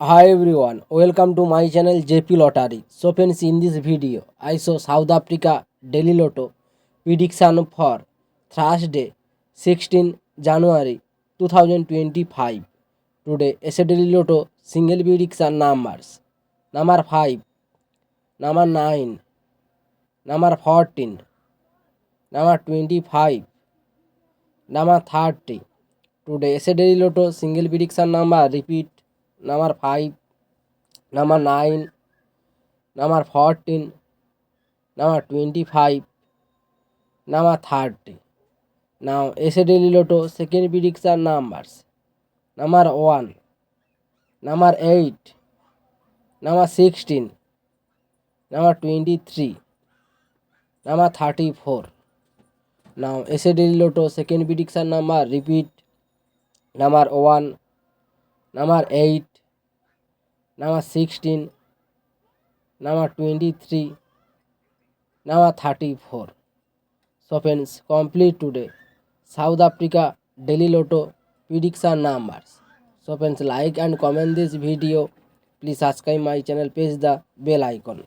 Hi everyone, welcome to my channel JP Lottery. So friends, in this video, I show South Africa Daily Lotto prediction for Thursday, 16 January 2025. Today, SA Daily Lotto single prediction numbers: number 5, number 9, number 14, number 25, number 30. Today, SA Daily Lotto single prediction number repeat: number 5, number 9, number 14, number 25, number 30. Now SA Daily Lotto second prediction numbers: number 1, number 8, number 16, number 23, number 34. Now SA Daily Lotto second prediction number repeat: number 1, number 8, number 16, number 23, number 34. So friends, complete today South Africa Daily Lotto prediction numbers. So friends, like and comment this video. Please subscribe my channel, press the bell icon.